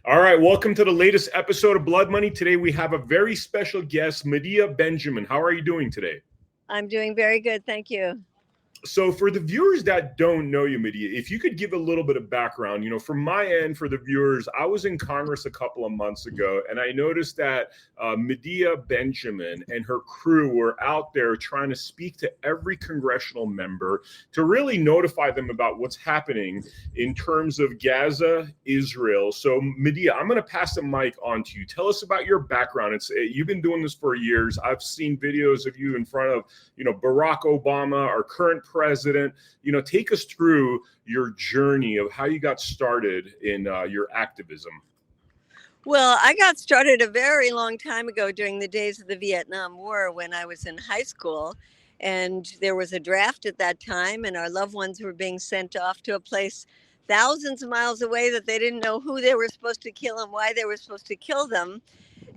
All right, welcome to the latest episode of Blood Money. Today we have a very special guest, Medea Benjamin. How are you doing today? I'm doing very good, thank you. So, for the viewers that don't know you, Medea, if you could give a little bit of background, from my end, for the viewers, I was in Congress a couple of months ago, and I noticed that Medea Benjamin and her crew were out there trying to speak to every congressional member to really notify them about what's happening in terms of Gaza, Israel. So, Medea, I'm going to pass the mic on to you. Tell us about your background. You've been doing this for years. I've seen videos of you in front of, Barack Obama, our current president. Take us through your journey of how you got started in your activism. Well, I got started a very long time ago during the days of the Vietnam War when I was in high school. And there was a draft at that time, and our loved ones were being sent off to a place thousands of miles away that they didn't know who they were supposed to kill and why they were supposed to kill them.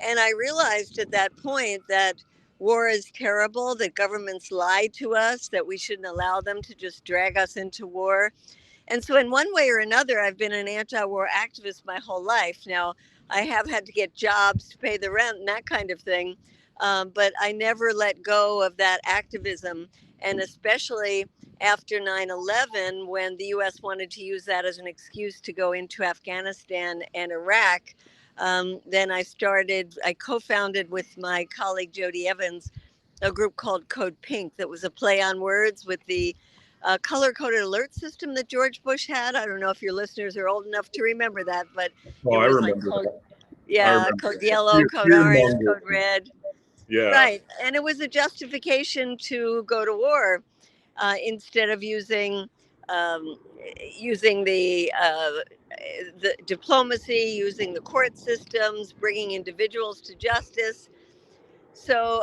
And I realized at that point that war is terrible, that governments lie to us, that we shouldn't allow them to just drag us into war. And so, in one way or another, I've been an anti war activist my whole life. Now, I have had to get jobs to pay the rent and that kind of thing, but I never let go of that activism. And especially after 9/11, when the US wanted to use that as an excuse to go into Afghanistan and Iraq, then I co founded with my colleague Jody Evans a group called Code Pink that was a play on words with the color coded alert system that George Bush had. I don't know if your listeners are old enough to remember that, but Oh, it I was like remember that. I remember code that. yellow, code Fear orange, monger. code red. Yeah. Right. And it was a justification to go to war instead of um, using the diplomacy, using the court systems, bringing individuals to justice. So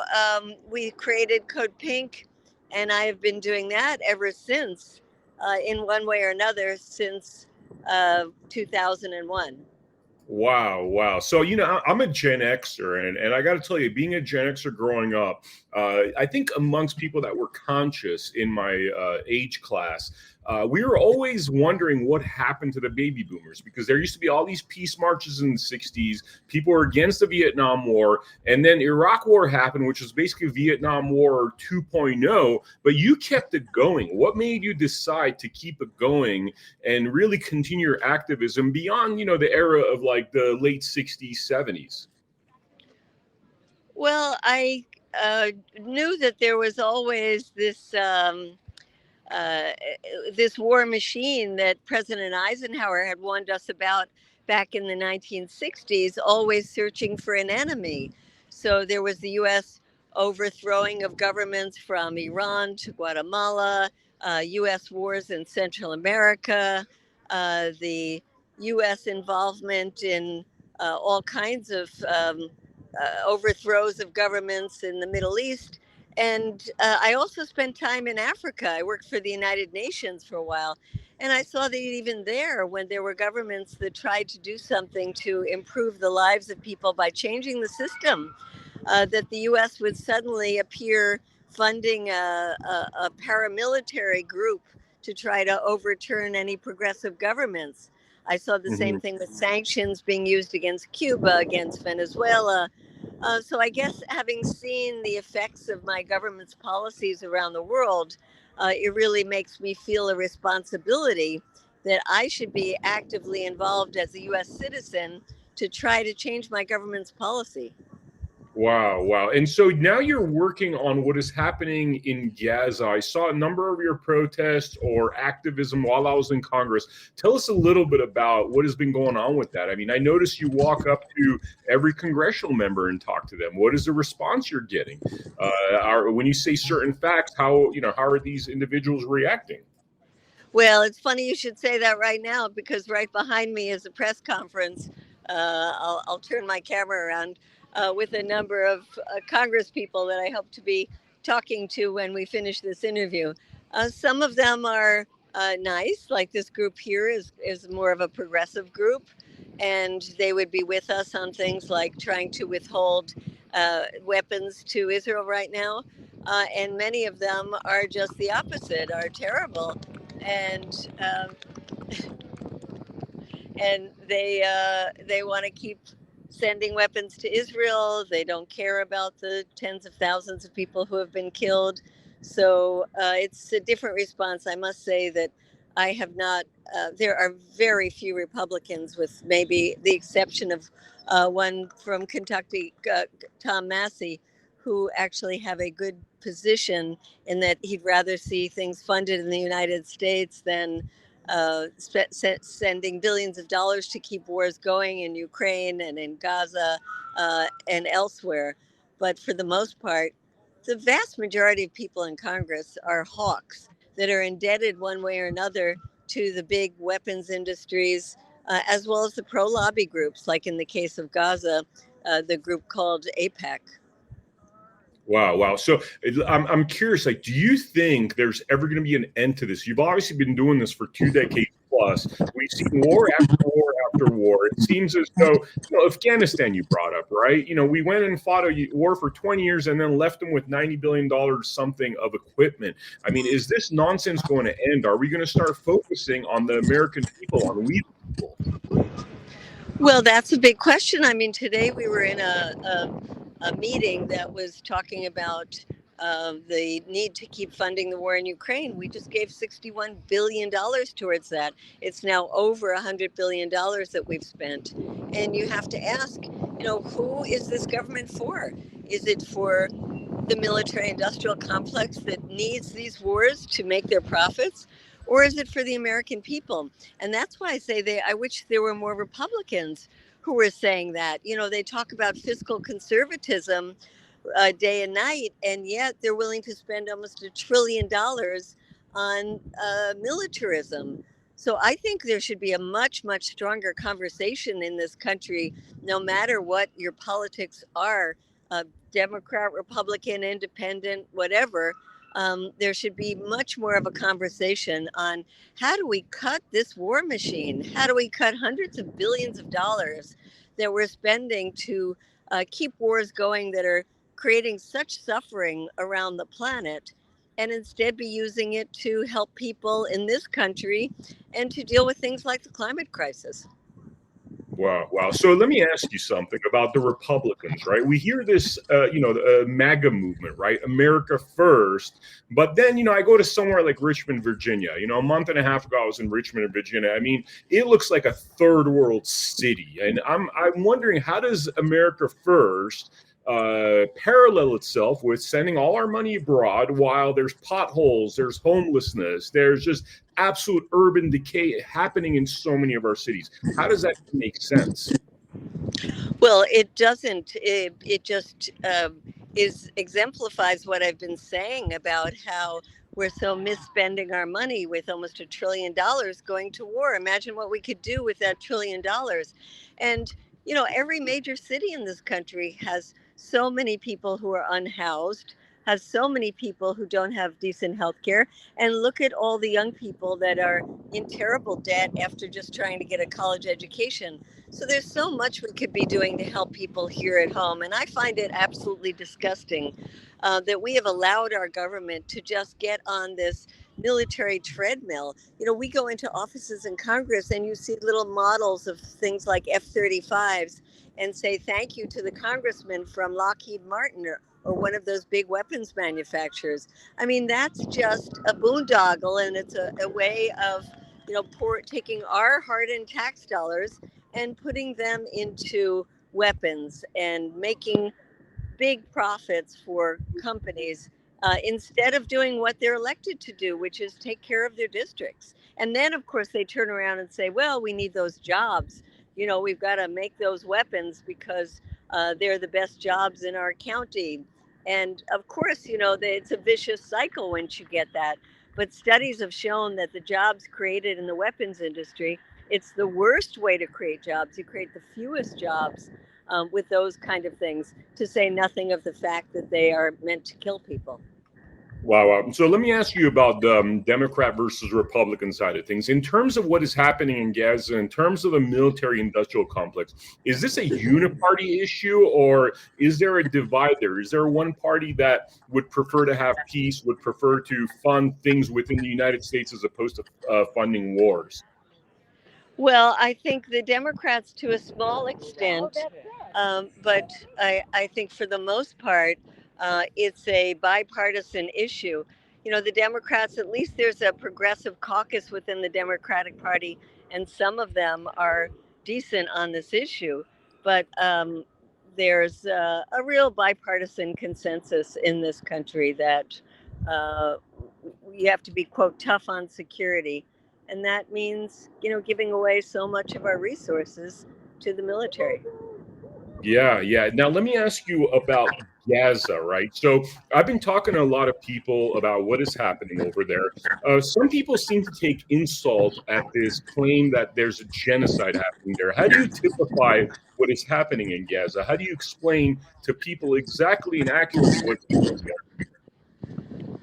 we created Code Pink, and I have been doing that ever since, in one way or another, since 2001. Wow, wow. So, I'm a Gen Xer, and I got to tell you, being a Gen Xer growing up, I think amongst people that were conscious in my age class, we were always wondering what happened to the baby boomers because there used to be all these peace marches in the 60s. People were against the Vietnam War, and then Iraq War happened, which was basically Vietnam War 2.0, but you kept it going. What made you decide to keep it going and really continue your activism beyond, the era of like the late 60s, 70s? Well, I knew that there was always uh, this war machine that President Eisenhower had warned us about back in the 1960s, always searching for an enemy. So there was the U.S. overthrowing of governments from Iran to Guatemala, U.S. wars in Central America, the U.S. involvement in all kinds of overthrows of governments in the Middle East. And I also spent time in Africa. I worked for the United Nations for a while. And I saw that even there, when there were governments that tried to do something to improve the lives of people by changing the system, that the US would suddenly appear funding a paramilitary group to try to overturn any progressive governments. I saw the same Mhm. thing with sanctions being used against Cuba, against Venezuela. So I guess having seen the effects of my government's policies around the world, it really makes me feel a responsibility that I should be actively involved as a U.S. citizen to try to change my government's policy. Wow, wow. And so now you're working on what is happening in Gaza. I saw a number of your protests or activism while I was in Congress. Tell us a little bit about what has been going on with that. I mean, I noticed you walk up to every congressional member and talk to them. What is the response you're getting? When you say certain facts, how are these individuals reacting? Well, it's funny you should say that right now because right behind me is a press conference. I'll turn my camera around with a number of Congress people that I hope to be talking to when we finish this interview. Some of them are nice, like this group here is more of a progressive group, and they would be with us on things like trying to withhold weapons to Israel right now. And many of them are just the opposite, are terrible. And and they want to keep sending weapons to Israel. They don't care about the tens of thousands of people who have been killed. So it's a different response. I must say that I have not. There are very few Republicans, with maybe the exception of one from Kentucky, Tom Massey, who actually have a good position in that he'd rather see things funded in the United States than sending billions of dollars to keep wars going in Ukraine and in Gaza and elsewhere. But for the most part, the vast majority of people in Congress are hawks that are indebted one way or another to the big weapons industries, as well as the pro lobby groups, like in the case of Gaza, the group called APEC. Wow. So I'm curious, like, do you think there's ever going to be an end to this? You've obviously been doing this for 2 decades plus. We've seen war after war after war. It seems as though, Afghanistan you brought up, right? We went and fought a war for 20 years and then left them with $90 billion something of equipment. I mean, is this nonsense going to end? Are we going to start focusing on the American people, on we people? Well, that's a big question. I mean, today we were in a meeting that was talking about the need to keep funding the war in Ukraine. We just gave $61 billion towards that. It's now over $100 billion that we've spent. And you have to ask, who is this government for? Is it for the military industrial complex that needs these wars to make their profits? Or is it for the American people? And that's why I say I wish there were more Republicans who were saying that. They talk about fiscal conservatism day and night, and yet they're willing to spend almost $1 trillion on militarism. So I think there should be a much, much stronger conversation in this country, no matter what your politics are, Democrat, Republican, Independent, whatever. There should be much more of a conversation on how do we cut this war machine? How do we cut hundreds of billions of dollars that we're spending to keep wars going that are creating such suffering around the planet, and instead be using it to help people in this country and to deal with things like the climate crisis? Wow. So let me ask you something about the Republicans, right? We hear this, the MAGA movement, right? America first. But then, I go to somewhere like Richmond, Virginia. A month and a half ago, I was in Richmond, Virginia. I mean, it looks like a third world city. And I'm wondering, how does America first parallel itself with sending all our money abroad while there's potholes, there's homelessness, there's just absolute urban decay happening in so many of our cities? How does that make sense? Well, it doesn't. It just exemplifies what I've been saying about how we're so misspending our money with almost $1 trillion going to war. Imagine what we could do with that $1 trillion. And, every major city in this country has so many people who are unhoused, has so many people who don't have decent health care. And look at all the young people that are in terrible debt after just trying to get a college education. So there's so much we could be doing to help people here at home. And I find it absolutely disgusting that we have allowed our government to just get on this military treadmill. We go into offices in Congress and you see little models of things like F-35s and say thank you to the congressman from Lockheed Martin or one of those big weapons manufacturers. I mean, that's just a boondoggle, and it's a way of, taking our hard-earned tax dollars and putting them into weapons and making big profits for companies instead of doing what they're elected to do, which is take care of their districts. And then, of course, they turn around and say, well, we need those jobs. We've got to make those weapons because they're the best jobs in our county. And of course, it's a vicious cycle once you get that. But studies have shown that the jobs created in the weapons industry, it's the worst way to create jobs. You create the fewest jobs with those kind of things, to say nothing of the fact that they are meant to kill people. Wow. So let me ask you about the Democrat versus Republican side of things. In terms of what is happening in Gaza, in terms of the military industrial complex, is this a uniparty issue, or is there a divide there? Is there one party that would prefer to have peace, would prefer to fund things within the United States as opposed to funding wars? Well, I think the Democrats to a small extent, but I think for the most part, it's a bipartisan issue. You know, the Democrats, at least there's a progressive caucus within the Democratic Party, and some of them are decent on this issue. But there's a real bipartisan consensus in this country that uh, you have to be, quote, tough on security, and that means, you know, giving away so much of our resources to the military. Yeah, yeah. Now let me ask you about Gaza, right? So I've been talking to a lot of people about what is happening over there. Some people seem to take insult at this claim that there's a genocide happening there. How do you typify what is happening in Gaza? How do you explain to people exactly and accurately what's happening there?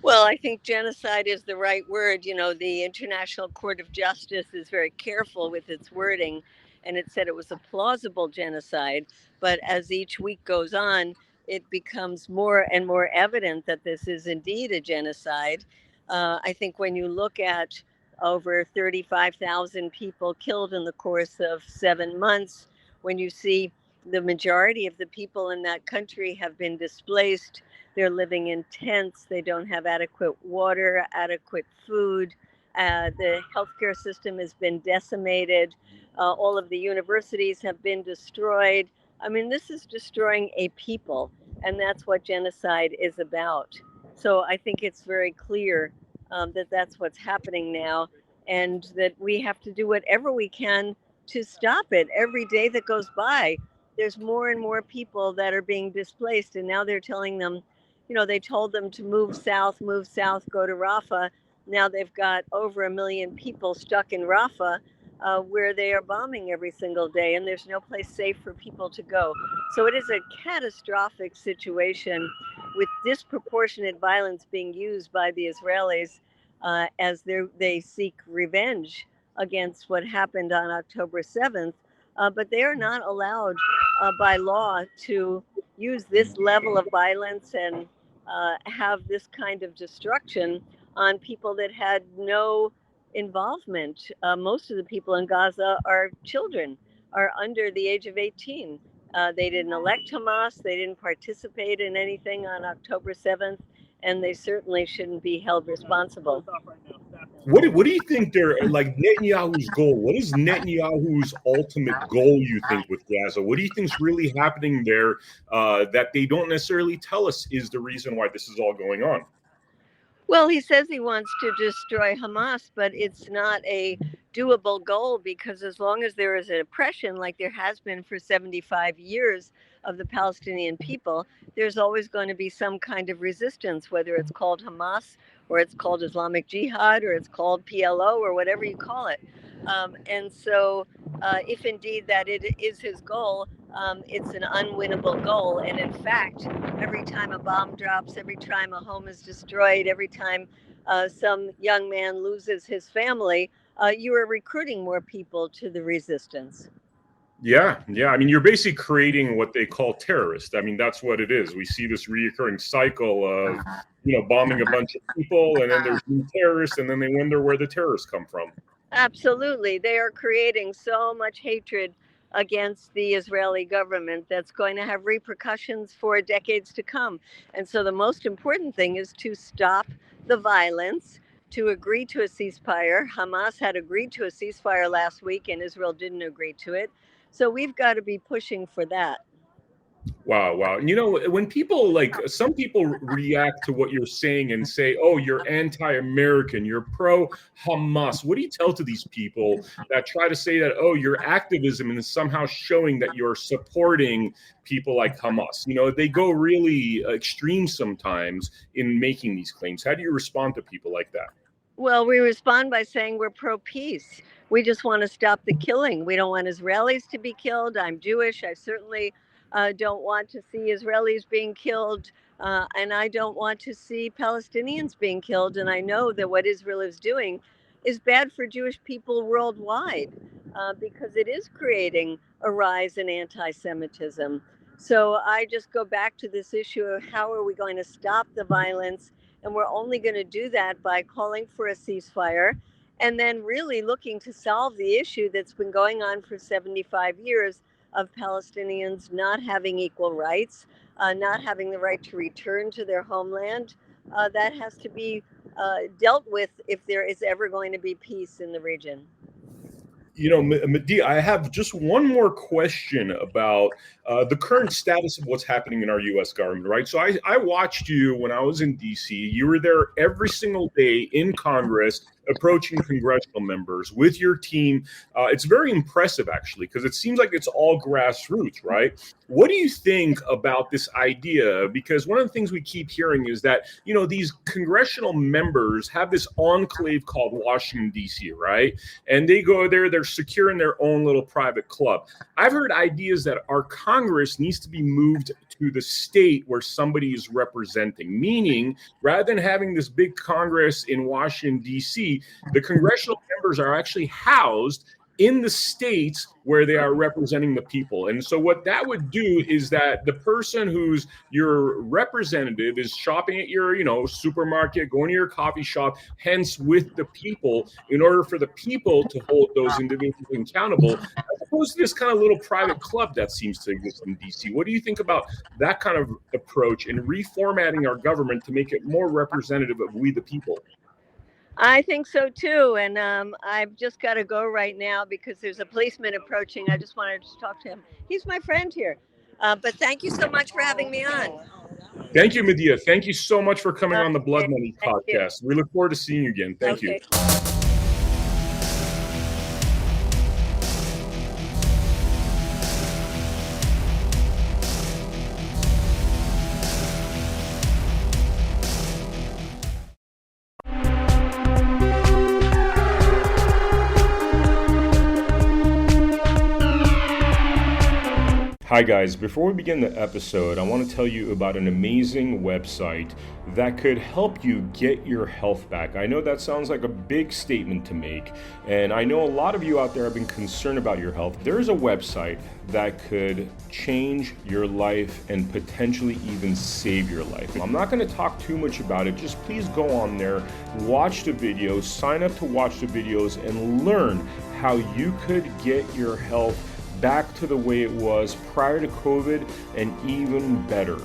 Well, I think genocide is the right word. You know, the International Court of Justice is very careful with its wording, and it said it was a plausible genocide. But as each week goes on, it becomes more and more evident that this is indeed a genocide. I think when you look at over 35,000 people killed in the course of 7 months, when you see the majority of the people in that country have been displaced, they're living in tents. They don't have adequate water, adequate food. The healthcare system has been decimated. All of the universities have been destroyed. I mean, this is destroying a people, and that's what genocide is about. So I think it's very clear that that's what's happening now, and that we have to do whatever we can to stop it. Every day that goes by, there's more and more people that are being displaced, and now they're telling them, you know, they told them to move south, go to Rafah. Now they've got over 1 million people stuck in Rafah, where they are bombing every single day, and there's no place safe for people to go. So it is a catastrophic situation with disproportionate violence being used by the Israelis as they seek revenge against what happened on October 7th. But they are not allowed by law to use this level of violence and have this kind of destruction on people that had no involvement. Most of the people in Gaza are children, are under the age of 18. They didn't elect Hamas, they didn't participate in anything on October 7th, and they certainly shouldn't be held responsible. What do you think they're like Netanyahu's goal? What is Netanyahu's ultimate goal, you think, with Gaza? What do you think is really happening there that they don't necessarily tell us is the reason why this is all going on? Well, he says he wants to destroy Hamas, but it's not a doable goal because as long as there is an oppression, like there has been for 75 years of the Palestinian people, there's always going to be some kind of resistance, whether it's called Hamas or it's called Islamic Jihad or it's called PLO or whatever you call it. And so, if indeed that it is his goal, it's an unwinnable goal. And in fact, every time a bomb drops, every time a home is destroyed, every time some young man loses his family, you are recruiting more people to the resistance. Yeah, yeah. I mean, you're basically creating what they call terrorists. I mean, that's what it is. We see this reoccurring cycle of, bombing a bunch of people, and then there's new terrorists, and then they wonder where the terrorists come from. Absolutely. They are creating so much hatred against the Israeli government that's going to have repercussions for decades to come. And so the most important thing is to stop the violence, to agree to a ceasefire. Hamas had agreed to a ceasefire last week, and Israel didn't agree to it. So we've got to be pushing for that. Wow, wow. And when people some people react to what you're saying and say, "Oh, you're anti-American, you're pro-Hamas." What do you tell to these people that try to say that, "Oh, your activism is somehow showing that you're supporting people like Hamas?" They go really extreme sometimes in making these claims. How do you respond to people like that? Well, we respond by saying we're pro peace. We just want to stop the killing. We don't want Israelis to be killed. I'm Jewish. I certainly don't want to see Israelis being killed. And I don't want to see Palestinians being killed. And I know that what Israel is doing is bad for Jewish people worldwide because it is creating a rise in anti Semitism. So I just go back to this issue of how are we going to stop the violence, and we're only going to do that by calling for a ceasefire and then really looking to solve the issue that's been going on for 75 years of Palestinians not having equal rights, not having the right to return to their homeland. That has to be dealt with if there is ever going to be peace in the region. Medea, I have just one more question about the current status of what's happening in our U.S. government, right? So I watched you when I was in D.C. You were there every single day in Congress, approaching congressional members with your team. It's very impressive, actually, because it seems like it's all grassroots, right? What do you think about this idea? Because one of the things we keep hearing is that, these congressional members have this enclave called Washington, D.C., right? And they go there, they're secure in their own little private club. I've heard ideas that our Congress needs to be moved to the state where somebody is representing, meaning rather than having this big Congress in Washington, D.C., the congressional members are actually housed in the states where they are representing the people. And so what that would do is that the person who's your representative is shopping at your, supermarket, going to your coffee shop, hence with the people, in order for the people to hold those individuals accountable, as opposed to this kind of little private club that seems to exist in DC. What do you think about that kind of approach in reformatting our government to make it more representative of we the people? I think so too, and I've just got to go right now because there's a policeman approaching. I just wanted to talk to him. He's my friend here. But thank you so much for having me on. Thank you, Medea. Thank you so much for coming on the Blood Money Thank you. podcast. We look forward to seeing you again. Thank you. Hi guys, before we begin the episode, I want to tell you about an amazing website that could help you get your health back. I know that sounds like a big statement to make, and I know a lot of you out there have been concerned about your health. There is a website that could change your life and potentially even save your life. I'm not going to talk too much about it. Just please go on there, watch the videos, sign up to watch the videos, and learn how you could get your health back to the way it was prior to COVID and even better.